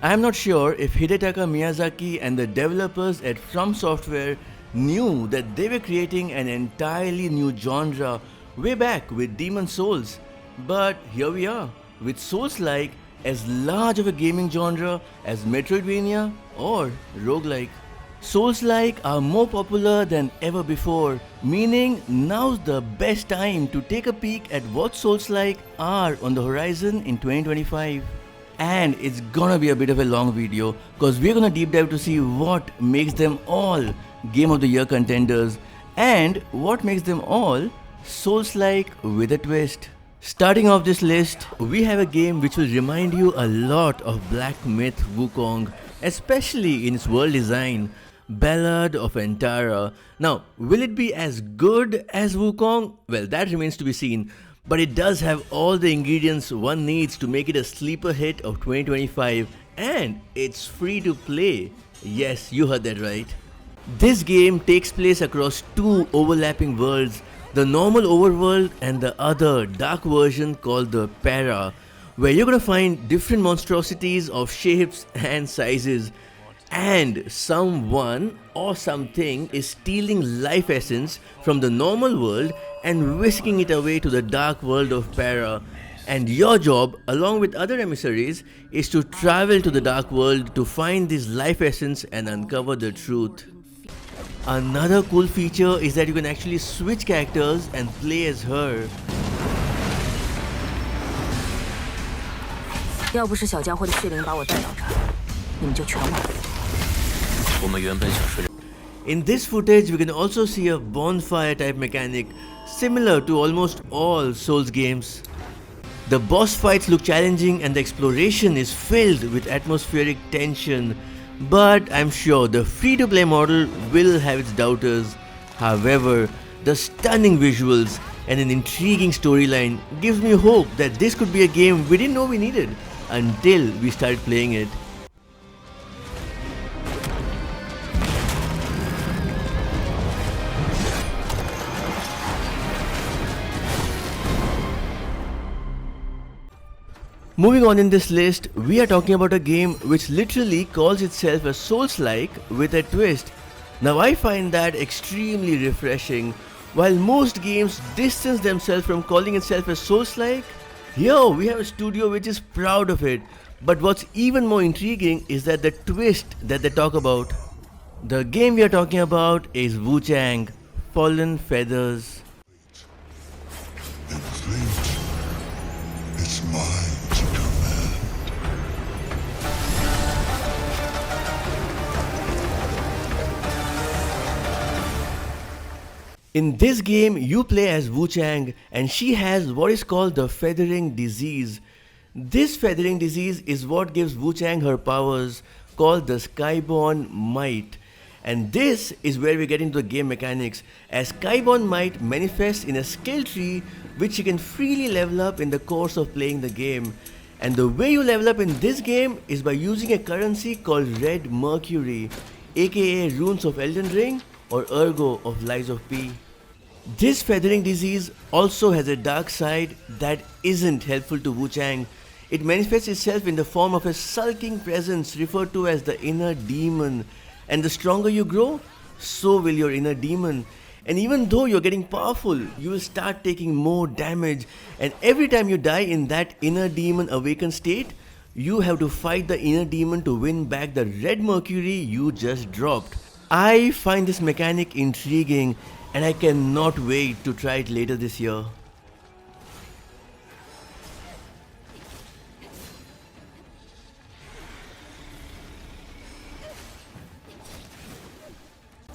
I am not sure if Hidetaka Miyazaki and the developers at FromSoftware knew that they were creating an entirely new genre way back with Demon Souls. But here we are, with Souls-like as large of a gaming genre as Metroidvania or roguelike. Souls-like are more popular than ever before, meaning now's the best time to take a peek at what Souls-like are on the horizon in 2025. And it's gonna be a bit of a long video cause we're gonna deep dive to see what makes them all Game of the Year contenders and what makes them all Souls-like with a twist. Starting off this list, we have a game which will remind you a lot of Black Myth Wuchang, especially in its world design, Ballard of Antara. Now, will it be as good as Wuchang? Well, that remains to be seen, but it does have all the ingredients one needs to make it a sleeper hit of 2025, and it's free to play. Yes, you heard that right. This game takes place across two overlapping worlds, the normal overworld and the other dark version called the Para, where you're gonna find different monstrosities of shapes and sizes. And someone or something is stealing life essence from the normal world and whisking it away to the dark world of Para. And your job, along with other emissaries, is to travel to the dark world to find this life essence and uncover the truth. Another cool feature is that you can actually switch characters and play as her. 要不是小家伙的血灵把我带到这儿，你们就全完了。 In this footage, we can also see a bonfire type mechanic similar to almost all Souls games. The boss fights look challenging and the exploration is filled with atmospheric tension, but I'm sure the free-to-play model will have its doubters. However, the stunning visuals and an intriguing storyline gives me hope that this could be a game we didn't know we needed until we started playing it. Moving on in this list, we are talking about a game which literally calls itself a Souls-like with a twist. Now I find that extremely refreshing. While most games distance themselves from calling itself a Souls-like, here we have a studio which is proud of it. But what's even more intriguing is that the twist that they talk about. The game we are talking about is Wuchang, Fallen Feathers. It's mine to command. In this game, you play as Wuchang and she has what is called the feathering disease. This feathering disease is what gives Wuchang her powers, called the Skyborn Might. And this is where we get into the game mechanics, as Skyborn Might manifests in a skill tree which you can freely level up in the course of playing the game. And the way you level up in this game is by using a currency called Red Mercury, aka Runes of Elden Ring or Ergo of Lies of P. This feathering disease also has a dark side that isn't helpful to Wuchang. It manifests itself in the form of a sulking presence referred to as the inner demon. And the stronger you grow, so will your inner demon. And even though you're getting powerful, you will start taking more damage. And every time you die in that inner demon awakened state, you have to fight the inner demon to win back the red mercury you just dropped. I find this mechanic intriguing and I cannot wait to try it later this year.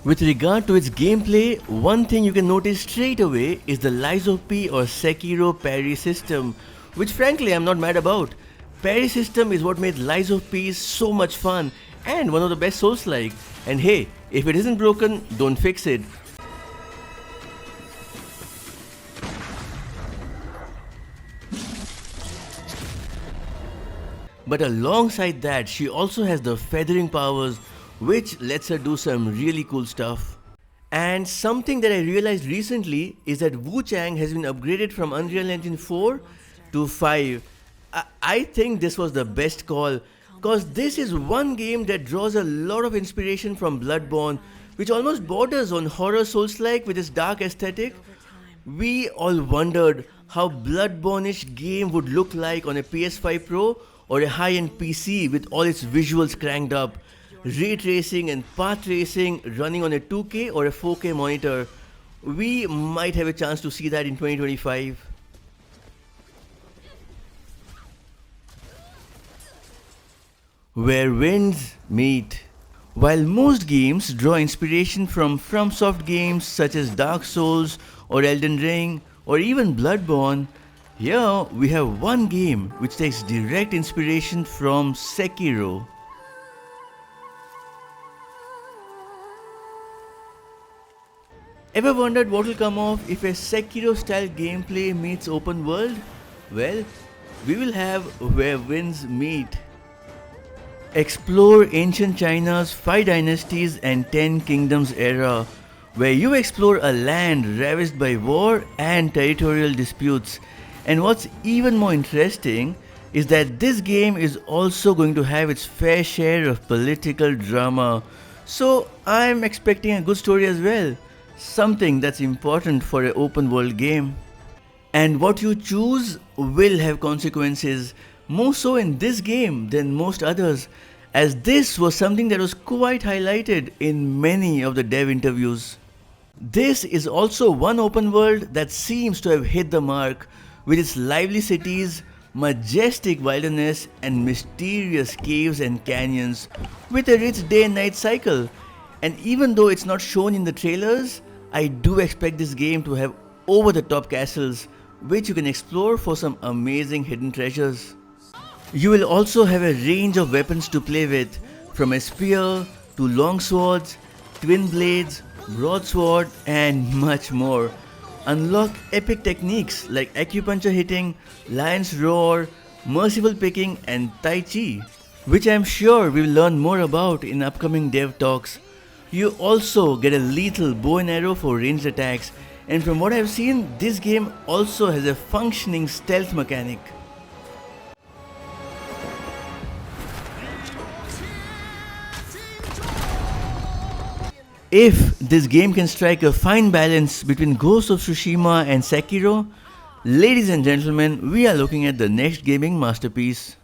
With regard to its gameplay, one thing you can notice straight away is the Lies of P or Sekiro parry system, which frankly I'm not mad about. Parry system is what made Lies of P so much fun and one of the best Souls-like. And hey, if it isn't broken, don't fix it. But alongside that, she also has the feathering powers, which lets her do some really cool stuff. And something that I realized recently is that Wuchang has been upgraded from Unreal Engine 4 to 5. I think this was the best call. Cause this is one game that draws a lot of inspiration from Bloodborne, which almost borders on horror Souls-like with its dark aesthetic. We all wondered how Bloodborne-ish game would look like on a PS5 Pro or a high-end PC with all its visuals cranked up, ray tracing and path tracing running on a 2K or a 4K monitor. We might have a chance to see that in 2025. Where winds meet. While most games draw inspiration from FromSoft games such as Dark Souls or Elden Ring or even Bloodborne, here we have one game which takes direct inspiration from Sekiro. Ever wondered what will come off if a Sekiro style gameplay meets open world? Well, we will have Where Winds Meet. Explore ancient China's 5 dynasties and 10 kingdoms era, where you explore a land ravaged by war and territorial disputes. And what's even more interesting is that this game is also going to have its fair share of political drama. So I'm expecting a good story as well, something that's important for an open world game. And what you choose will have consequences, more so in this game than most others, as this was something that was quite highlighted in many of the dev interviews. This is also one open world that seems to have hit the mark with its lively cities, majestic wilderness and mysterious caves and canyons with a rich day and night cycle. And even though it's not shown in the trailers, I do expect this game to have over the top castles which you can explore for some amazing hidden treasures. You will also have a range of weapons to play with, from a spear to long swords, twin blades, broadsword and much more. Unlock epic techniques like acupuncture hitting, lion's roar, merciful picking and tai chi, which I am sure we will learn more about in upcoming dev talks. You also get a lethal bow and arrow for ranged attacks, and from what I have seen, this game also has a functioning stealth mechanic. If this game can strike a fine balance between Ghost of Tsushima and Sekiro, ladies and gentlemen, we are looking at the next gaming masterpiece.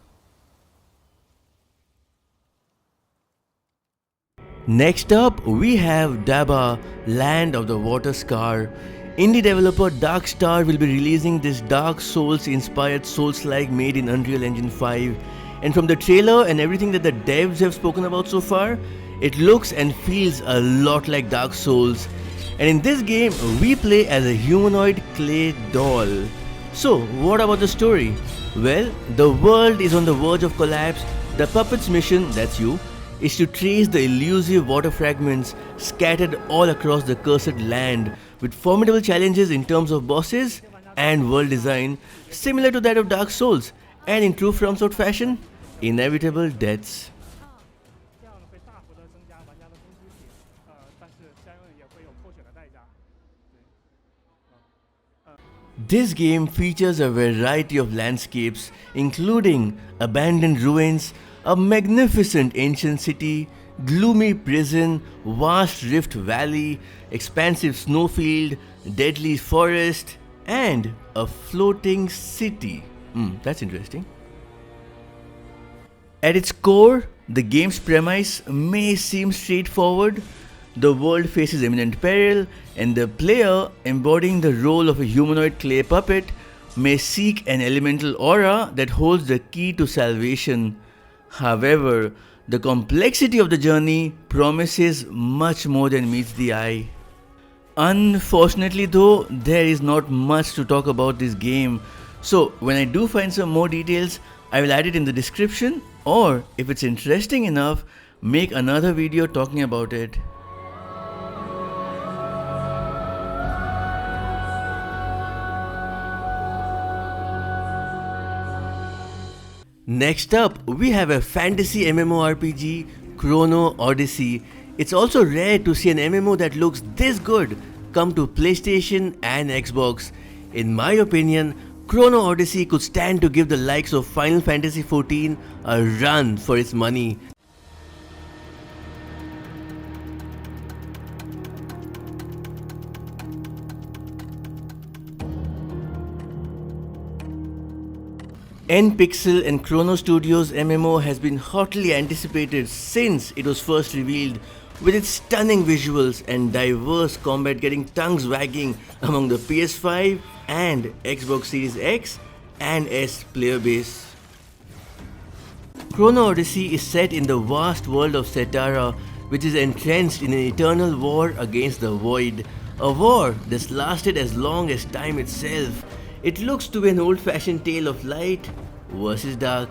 Next up, we have Daba, Land of the Water Scar. Indie developer Darkstar will be releasing this Dark Souls inspired Souls-like made in Unreal Engine 5. And from the trailer and everything that the devs have spoken about so far, it looks and feels a lot like Dark Souls. And in this game, we play as a humanoid clay doll. So, what about the story? Well, the world is on the verge of collapse. The puppet's mission, that's you, is to trace the elusive water fragments scattered all across the cursed land, with formidable challenges in terms of bosses and world design, similar to that of Dark Souls, and in true FromSoft fashion, inevitable deaths. This game features a variety of landscapes, including abandoned ruins, a magnificent ancient city, gloomy prison, vast rift valley, expansive snowfield, deadly forest, and a floating city. That's interesting. At its core, the game's premise may seem straightforward. The world faces imminent peril, and the player, embodying the role of a humanoid clay puppet, may seek an elemental aura that holds the key to salvation. However, the complexity of the journey promises much more than meets the eye. Unfortunately though, there is not much to talk about this game, so when I do find some more details, I will add it in the description, or if it's interesting enough, make another video talking about it. Next up, we have a fantasy MMORPG, Chrono Odyssey. It's also rare to see an MMO that looks this good come to PlayStation and Xbox. In my opinion, Chrono Odyssey could stand to give the likes of Final Fantasy XIV a run for its money. N-Pixel and Chrono Studios MMO has been hotly anticipated since it was first revealed, with its stunning visuals and diverse combat getting tongues wagging among the PS5 and Xbox Series X and S player base. Chrono Odyssey is set in the vast world of Setara, which is entrenched in an eternal war against the Void, a war that's lasted as long as time itself. It looks to be an old-fashioned tale of light versus dark.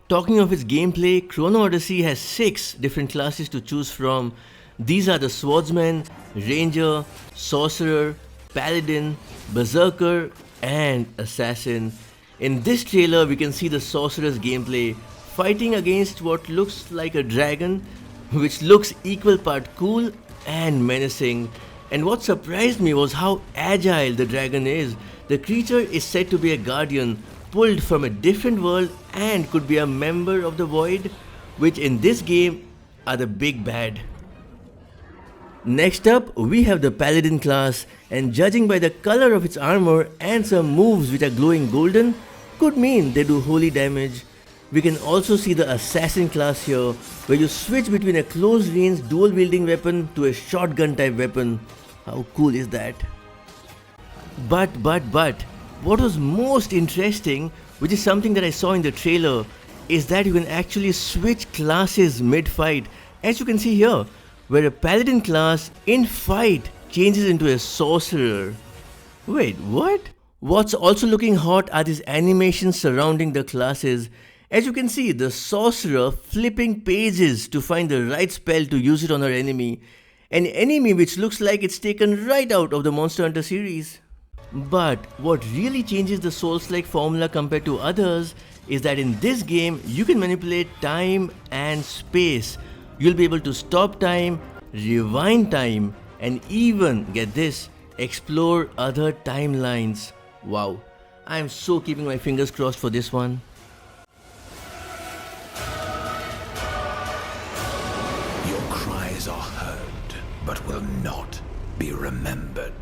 Talking of its gameplay, Chrono Odyssey has 6 different classes to choose from. These are the Swordsman, Ranger, Sorcerer, Paladin, Berserker and Assassin. In this trailer we can see the Sorcerer's gameplay, fighting against what looks like a dragon, which looks equal part cool and menacing. And what surprised me was how agile the dragon is. The creature is said to be a guardian, pulled from a different world and could be a member of the Void, which in this game are the big bad. Next up, we have the Paladin class, and judging by the color of its armor and some moves which are glowing golden, could mean they do holy damage. We can also see the Assassin class here, where you switch between a close range dual wielding weapon to a shotgun type weapon. How cool is that? But, what was most interesting, which is something that I saw in the trailer, is that you can actually switch classes mid-fight, as you can see here, where a Paladin class in fight changes into a Sorcerer. Wait, what? What's also looking hot are these animations surrounding the classes. As you can see, the Sorcerer flipping pages to find the right spell to use it on her enemy. An enemy which looks like it's taken right out of the Monster Hunter series. But what really changes the Souls-like formula compared to others is that in this game you can manipulate time and space. You'll be able to stop time, rewind time, and even, get this, explore other timelines. Wow, I am so keeping my fingers crossed for this one. Your cries are heard, but will not be remembered.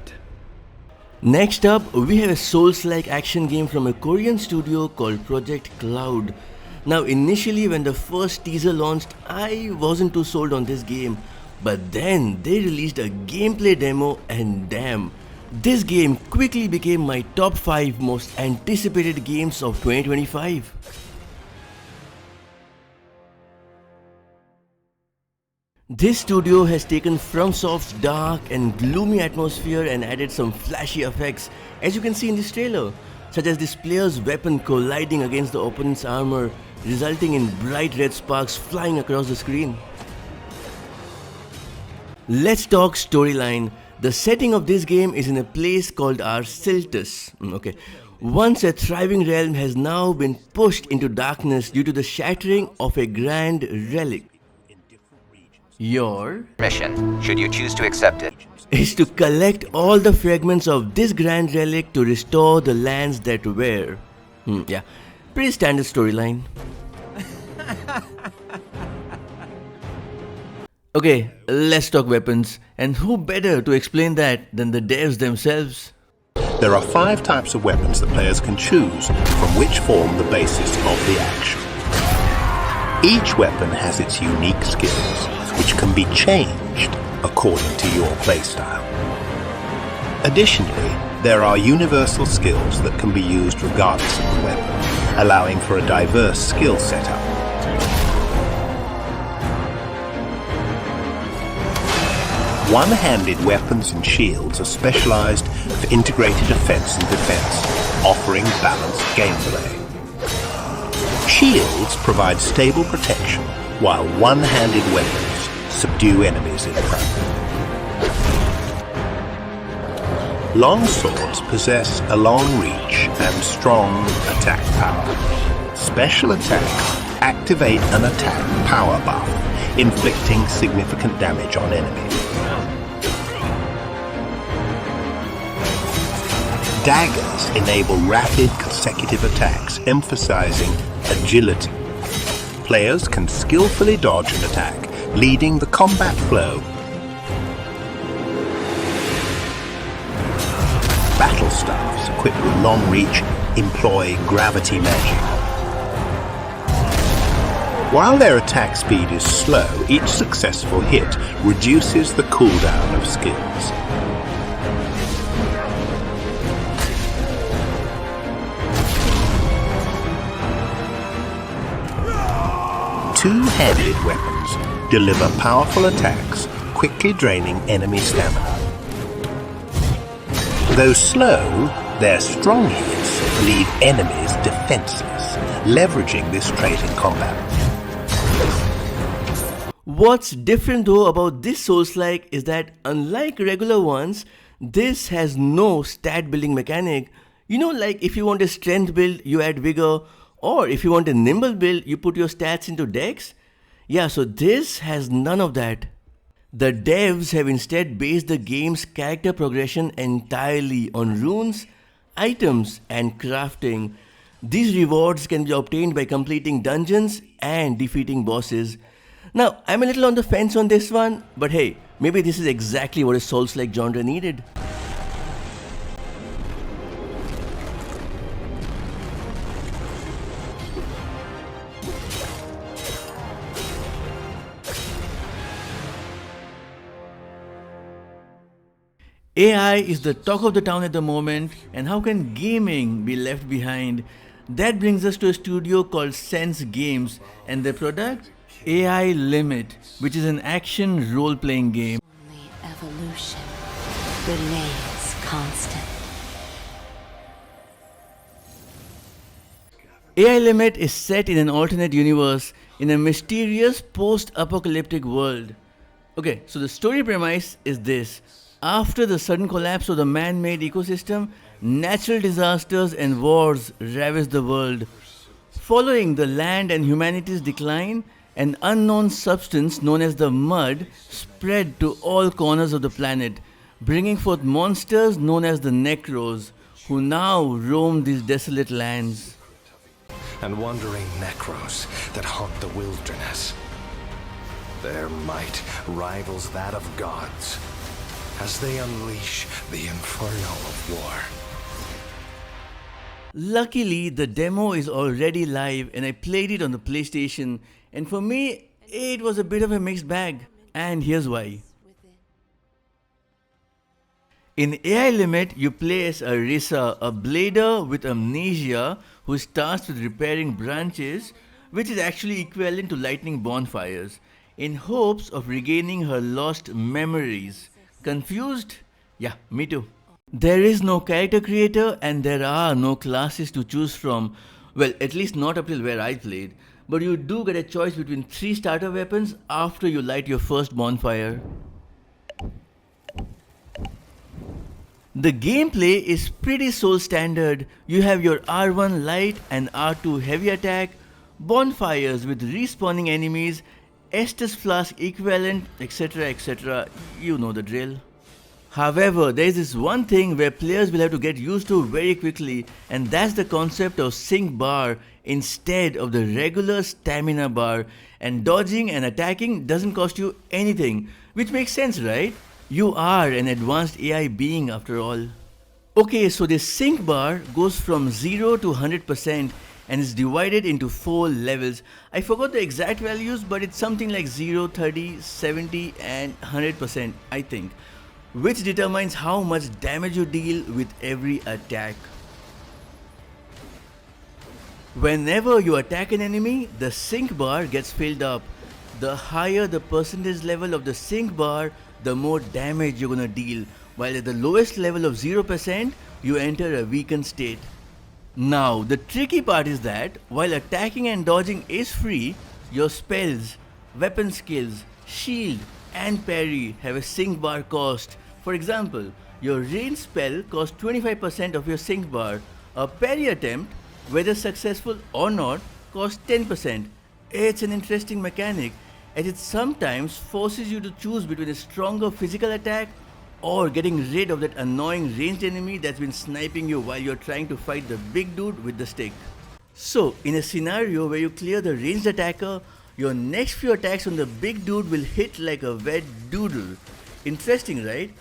Next up, we have a Souls-like action game from a Korean studio called Project Cloud. Now initially when the first teaser launched, I wasn't too sold on this game, but then they released a gameplay demo and damn, this game quickly became my top 5 most anticipated games of 2025. This studio has taken FromSoft's dark and gloomy atmosphere and added some flashy effects, as you can see in this trailer, such as this player's weapon colliding against the opponent's armor, resulting in bright red sparks flying across the screen. Let's talk storyline. The setting of this game is in a place called Arsiltus. Once a thriving realm has now been pushed into darkness due to the shattering of a grand relic. Your mission, should you choose to accept it, is to collect all the fragments of this grand relic to restore the lands that were. Yeah, pretty standard storyline. Okay, let's talk weapons. And who better to explain that than the devs themselves? There are 5 types of weapons that players can choose, from which form the basis of the action. Each weapon has its unique skills, which can be changed according to your playstyle. Additionally, there are universal skills that can be used regardless of the weapon, allowing for a diverse skill setup. One-handed weapons and shields are specialized for integrated offense and defense, offering balanced gameplay. Shields provide stable protection, while one-handed weapons subdue enemies in front. Longswords possess a long reach and strong attack power. Special attacks activate an attack power buff, inflicting significant damage on enemies. Daggers enable rapid consecutive attacks, emphasizing agility. Players can skillfully dodge an attack, leading the combat flow. Battle staffs equipped with long reach employ gravity magic. While their attack speed is slow, each successful hit reduces the cooldown of skills. Two-handed weapons deliver powerful attacks, quickly draining enemy stamina. Though slow, their strong hits leave enemies defenseless, leveraging this trait in combat. What's different though about this Souls-like is that unlike regular ones, this has no stat building mechanic. You know, like if you want a strength build, you add vigor, or if you want a nimble build, you put your stats into dex. Yeah, so this has none of that. The devs have instead based the game's character progression entirely on runes, items, and crafting. These rewards can be obtained by completing dungeons and defeating bosses. Now, I'm a little on the fence on this one, but hey, maybe this is exactly what a Souls-like genre needed. AI is the talk of the town at the moment, and how can gaming be left behind? That brings us to a studio called Sense Games and their product, AI Limit, which is an action role-playing game. Only evolution remains constant. AI Limit is set in an alternate universe in a mysterious post-apocalyptic world. Okay, so the story premise is this. After the sudden collapse of the man-made ecosystem, natural disasters and wars ravage the world. Following the land and humanity's decline, an unknown substance known as the mud spread to all corners of the planet, bringing forth monsters known as the Necros, who now roam these desolate lands. And wandering Necros that haunt the wilderness. Their might rivals that of gods, as they unleash the inferno of war. Luckily, the demo is already live and I played it on the PlayStation, and for me, it was a bit of a mixed bag, and here's why. In AI Limit, you play as Arisa, a blader with amnesia who is tasked with repairing branches, which is actually equivalent to lighting bonfires, in hopes of regaining her lost memories. Confused? Yeah, me too. There is no character creator and there are no classes to choose from. Well, at least not up till where I played. But you do get a choice between 3 starter weapons after you light your first bonfire. The gameplay is pretty Soul standard. You have your R1 light and R2 heavy attack, bonfires with respawning enemies, Estus flask equivalent, etc, etc. You know the drill. However, there is this one thing where players will have to get used to very quickly, and that's the concept of sync bar instead of the regular stamina bar, and dodging and attacking doesn't cost you anything, which makes sense, right? You are an advanced AI being after all. Okay, so this sync bar goes from 0 to 100% and is divided into 4 levels. I forgot the exact values, but it's something like 0, 30, 70 and 100%, I think, which determines how much damage you deal with every attack. Whenever you attack an enemy, the sync bar gets filled up. The higher the percentage level of the sync bar, the more damage you're gonna deal, while at the lowest level of 0%, you enter a weakened state. Now, the tricky part is that while attacking and dodging is free, your spells, weapon skills, shield and parry have a sync bar cost. For example, your range spell costs 25% of your sync bar. A parry attempt, whether successful or not, costs 10%. It's an interesting mechanic, as it sometimes forces you to choose between a stronger physical attack or getting rid of that annoying ranged enemy that's been sniping you while you're trying to fight the big dude with the stick. So, in a scenario where you clear the ranged attacker, your next few attacks on the big dude will hit like a wet doodle. Interesting, right?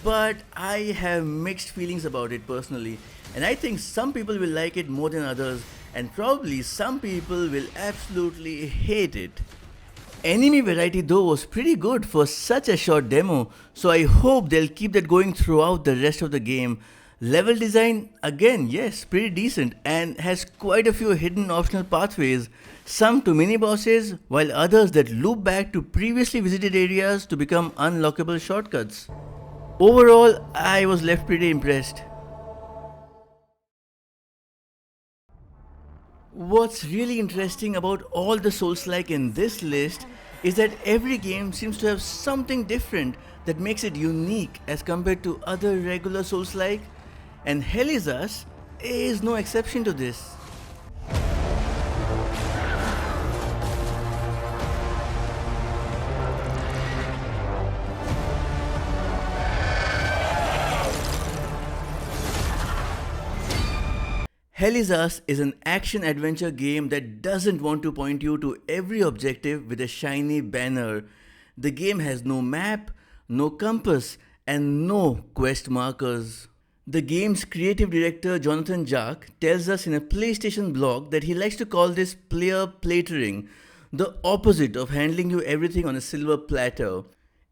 But I have mixed feelings about it personally, and I think some people will like it more than others, and probably some people will absolutely hate it. Enemy variety though was pretty good for such a short demo, so I hope they'll keep that going throughout the rest of the game. Level design, again, yes, pretty decent and has quite a few hidden optional pathways, some to mini bosses, while others that loop back to previously visited areas to become unlockable shortcuts. Overall, I was left pretty impressed. What's really interesting about all the Souls-like in this list is that every game seems to have something different that makes it unique as compared to other regular Souls-like, and Hell Is Us is no exception to this. Hell Is Us is an action-adventure game that doesn't want to point you to every objective with a shiny banner. The game has no map, no compass, and no quest markers. The game's creative director Jonathan Jack tells us in a PlayStation blog that he likes to call this player platering, the opposite of handling you everything on a silver platter.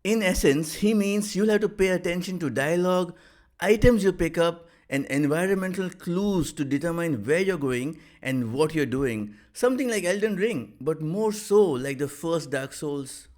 In essence, he means you'll have to pay attention to dialogue, items you pick up, and environmental clues to determine where you're going and what you're doing. Something like Elden Ring, but more so like the first Dark Souls.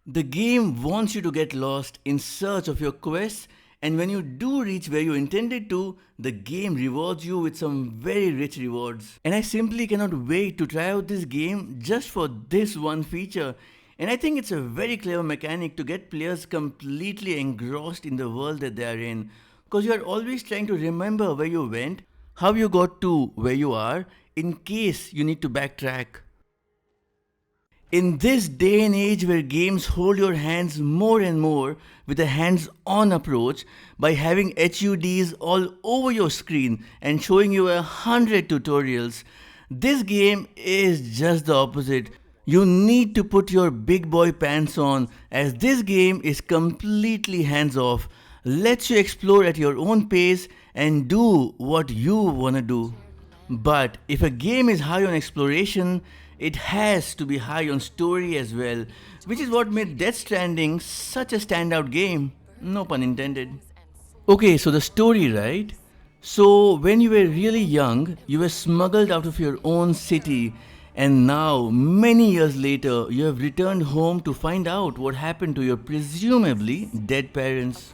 The game wants you to get lost in search of your quests, and when you do reach where you intended to, the game rewards you with some very rich rewards. And I simply cannot wait to try out this game just for this one feature. And I think it's a very clever mechanic to get players completely engrossed in the world that they are in, because you are always trying to remember where you went, how you got to where you are, in case you need to backtrack. In this day and age where games hold your hands more and more with a hands-on approach by having HUDs all over your screen and showing you 100 tutorials, this game is just the opposite. You need to put your big boy pants on, as this game is completely hands-off, lets you explore at your own pace and do what you wanna do. But if a game is high on exploration, it has to be high on story as well, which is what made Death Stranding such a standout game. No pun intended. Okay, so the story, right? So when you were really young, you were smuggled out of your own city, and now, many years later, you have returned home to find out what happened to your presumably dead parents.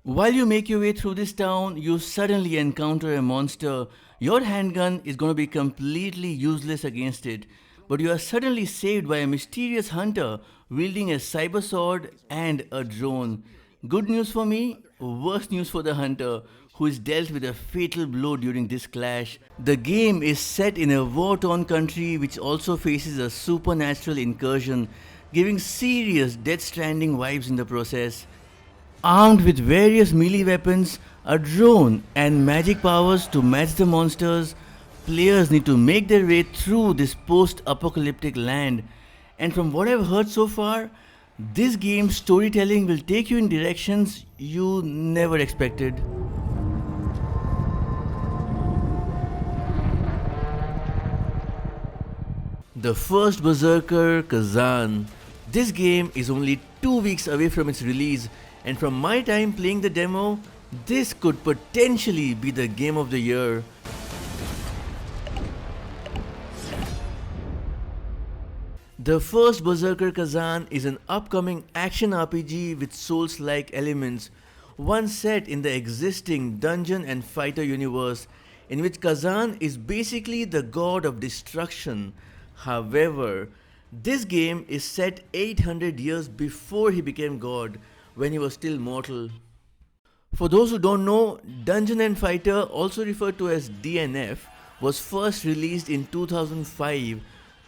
While you make your way through this town, you suddenly encounter a monster. Your handgun is going to be completely useless against it, but you are suddenly saved by a mysterious hunter wielding a cyber sword and a drone. Good news for me, worse news for the hunter, who is dealt with a fatal blow during this clash. The game is set in a war-torn country which also faces a supernatural incursion, giving serious Death Stranding vibes in the process. Armed with various melee weapons, a drone, and magic powers to match the monsters, players need to make their way through this post-apocalyptic land. And from what I've heard so far, this game's storytelling will take you in directions you never expected. The first Berserker, Khazan. This game is only 2 weeks away from its release, and from my time playing the demo, this could potentially be the game of the year. The first Berserker Khazan is an upcoming action RPG with Souls-like elements, one set in the existing dungeon and fighter universe, in which Khazan is basically the god of destruction. However, this game is set 800 years before he became god, when he was still mortal. For those who don't know, Dungeon and Fighter, also referred to as DNF, was first released in 2005,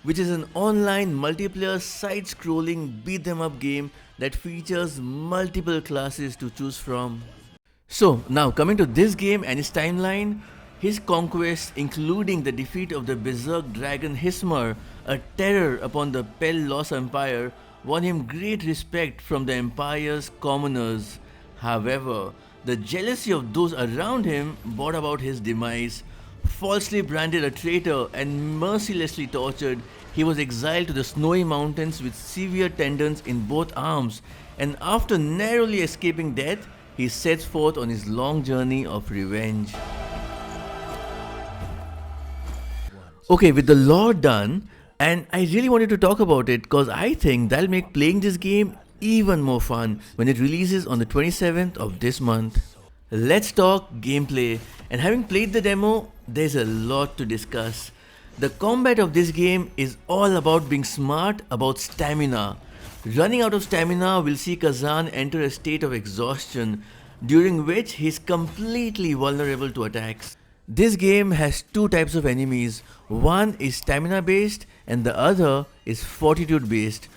which is an online multiplayer side-scrolling beat-them-up game that features multiple classes to choose from. So now coming to this game and its timeline, his conquests, including the defeat of the Berserk dragon Hismar, a terror upon the Pel-Los Empire, won him great respect from the Empire's commoners. However, the jealousy of those around him brought about his demise. Falsely branded a traitor and mercilessly tortured, he was exiled to the snowy mountains with severe tendons in both arms, and after narrowly escaping death, he sets forth on his long journey of revenge. Okay, with the lore done, and I really wanted to talk about it because I think that'll make playing this game even more fun when it releases on the 27th of this month. Let's talk gameplay, and having played the demo, there's a lot to discuss. The combat of this game is all about being smart about stamina. Running out of stamina will see Khazan enter a state of exhaustion, during which he is completely vulnerable to attacks. This game has two types of enemies. One is stamina based and the other is fortitude based.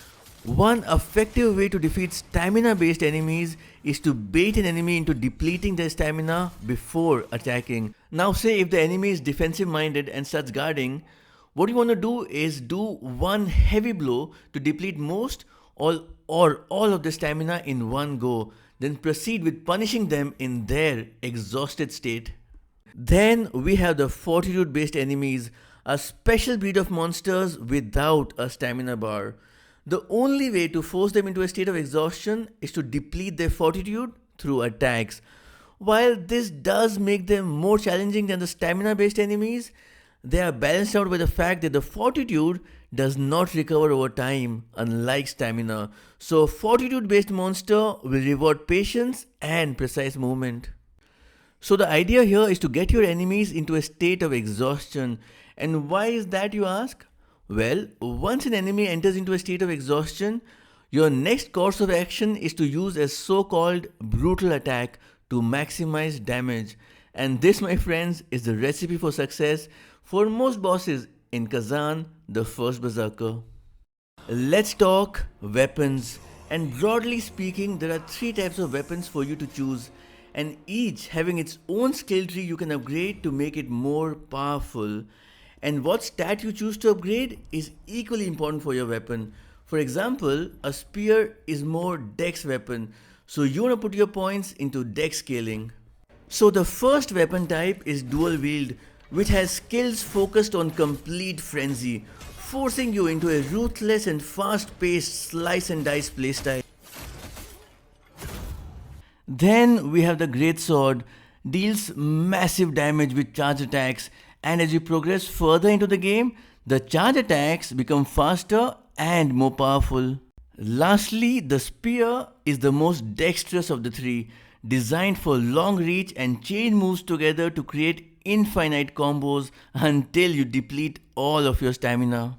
One effective way to defeat stamina based enemies is to bait an enemy into depleting their stamina before attacking. Now say if the enemy is defensive minded and starts guarding, what you want to do is do one heavy blow to deplete most or all of the stamina in one go, then proceed with punishing them in their exhausted state. Then we have the fortitude based enemies, a special breed of monsters without a stamina bar. The only way to force them into a state of exhaustion is to deplete their fortitude through attacks. While this does make them more challenging than the stamina based enemies, they are balanced out by the fact that the fortitude does not recover over time, unlike stamina. So a fortitude based monster will reward patience and precise movement. So the idea here is to get your enemies into a state of exhaustion. And why is that, you ask? Well, once an enemy enters into a state of exhaustion, your next course of action is to use a so-called brutal attack to maximize damage. And this, my friends, is the recipe for success for most bosses in Khazan, the first Berserker. Let's talk weapons. And broadly speaking, there are three types of weapons for you to choose, and each having its own skill tree you can upgrade to make it more powerful. And what stat you choose to upgrade is equally important for your weapon. For example, a spear is more dex weapon, so you want to put your points into dex scaling. So the first weapon type is dual wield, which has skills focused on complete frenzy, forcing you into a ruthless and fast-paced slice and dice playstyle. Then we have the great sword, deals massive damage with charge attacks, and as you progress further into the game, the charge attacks become faster and more powerful. Lastly, the spear is the most dexterous of the three, designed for long reach and chain moves together to create infinite combos until you deplete all of your stamina.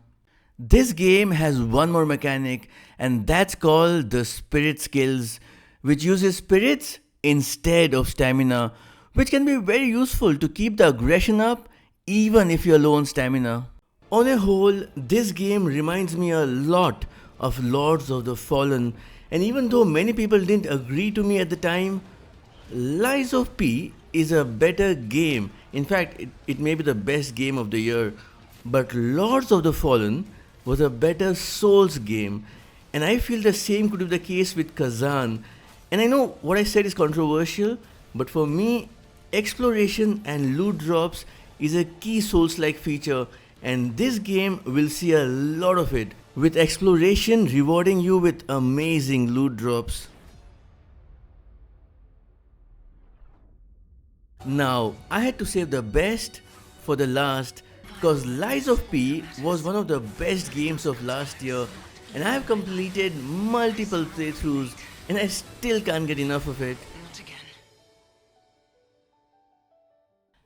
This game has one more mechanic, and that's called the spirit skills, which uses spirits instead of stamina, which can be very useful to keep the aggression up even if you're low on stamina. On a whole, this game reminds me a lot of Lords of the Fallen, and even though many people didn't agree to me at the time, Lies of P is a better game. In fact, it may be the best game of the year, but Lords of the Fallen was a better Souls game, and I feel the same could be the case with Khazan. And I know what I said is controversial, but for me, exploration and loot drops is a key Souls-like feature, and this game will see a lot of it, with exploration rewarding you with amazing loot drops. Now, I had to save the best for the last, because Lies of P was one of the best games of last year, and I have completed multiple playthroughs and I still can't get enough of it.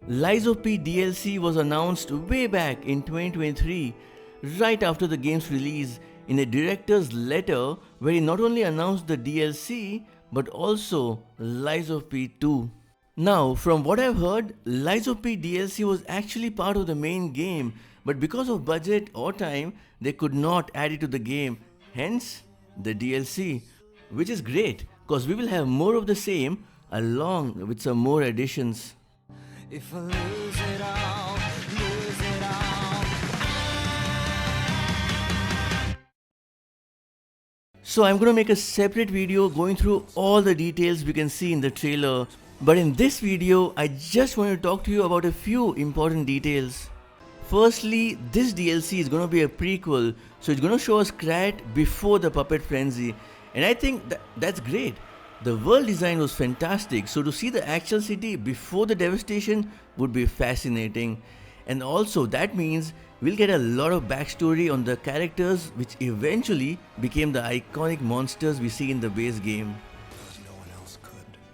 Lies of P DLC was announced way back in 2023, right after the game's release, in a director's letter where he not only announced the DLC but also Lies of P 2. Now, from what I've heard, Lies of P DLC was actually part of the main game, but because of budget or time, they could not add it to the game. Hence, the DLC, which is great because we will have more of the same along with some more additions. If I lose it all, lose it all. So I'm gonna make a separate video going through all the details we can see in the trailer. But in this video, I just want to talk to you about a few important details. Firstly, this DLC is gonna be a prequel, so it's gonna show us Krat before the Puppet Frenzy. And I think that's great. The world design was fantastic, so to see the actual city before the devastation would be fascinating. And also that means we'll get a lot of backstory on the characters which eventually became the iconic monsters we see in the base game.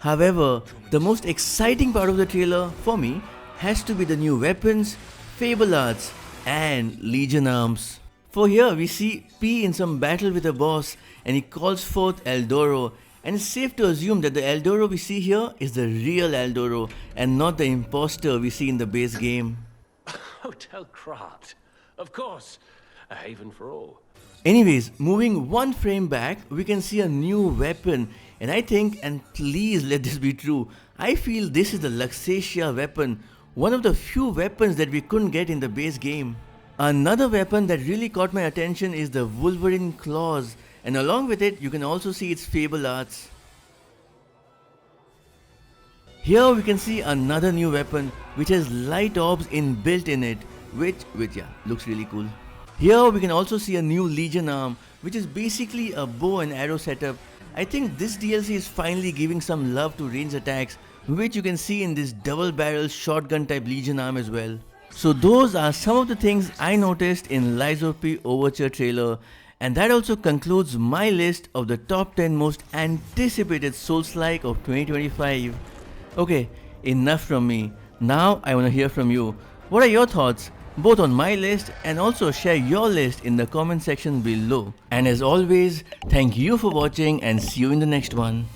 However, the most exciting part of the trailer for me has to be the new weapons, Fable Arts and Legion Arms. For here we see P in some battle with a boss and he calls forth Eldoro, and it's safe to assume that the Eldoro we see here is the real Eldoro and not the imposter we see in the base game. Hotel Craft. Of course. A haven for all. Anyways, moving one frame back, we can see a new weapon, and I think, and please let this be true, I feel this is the Luxatia weapon, one of the few weapons that we couldn't get in the base game. Another weapon that really caught my attention is the Wolverine Claws, and along with it you can also see its Fable Arts. Here we can see another new weapon which has light orbs inbuilt in it, which yeah, looks really cool. Here we can also see a new Legion arm, which is basically a bow and arrow setup. I think this DLC is finally giving some love to range attacks, which you can see in this double barrel shotgun type Legion arm as well. So those are some of the things I noticed in Lies of P Overture trailer, and that also concludes my list of the top 10 most anticipated Souls-like of 2025. Okay, enough from me. Now I want to hear from you. What are your thoughts? Both on my list and also share your list in the comment section below. And as always, thank you for watching and see you in the next one.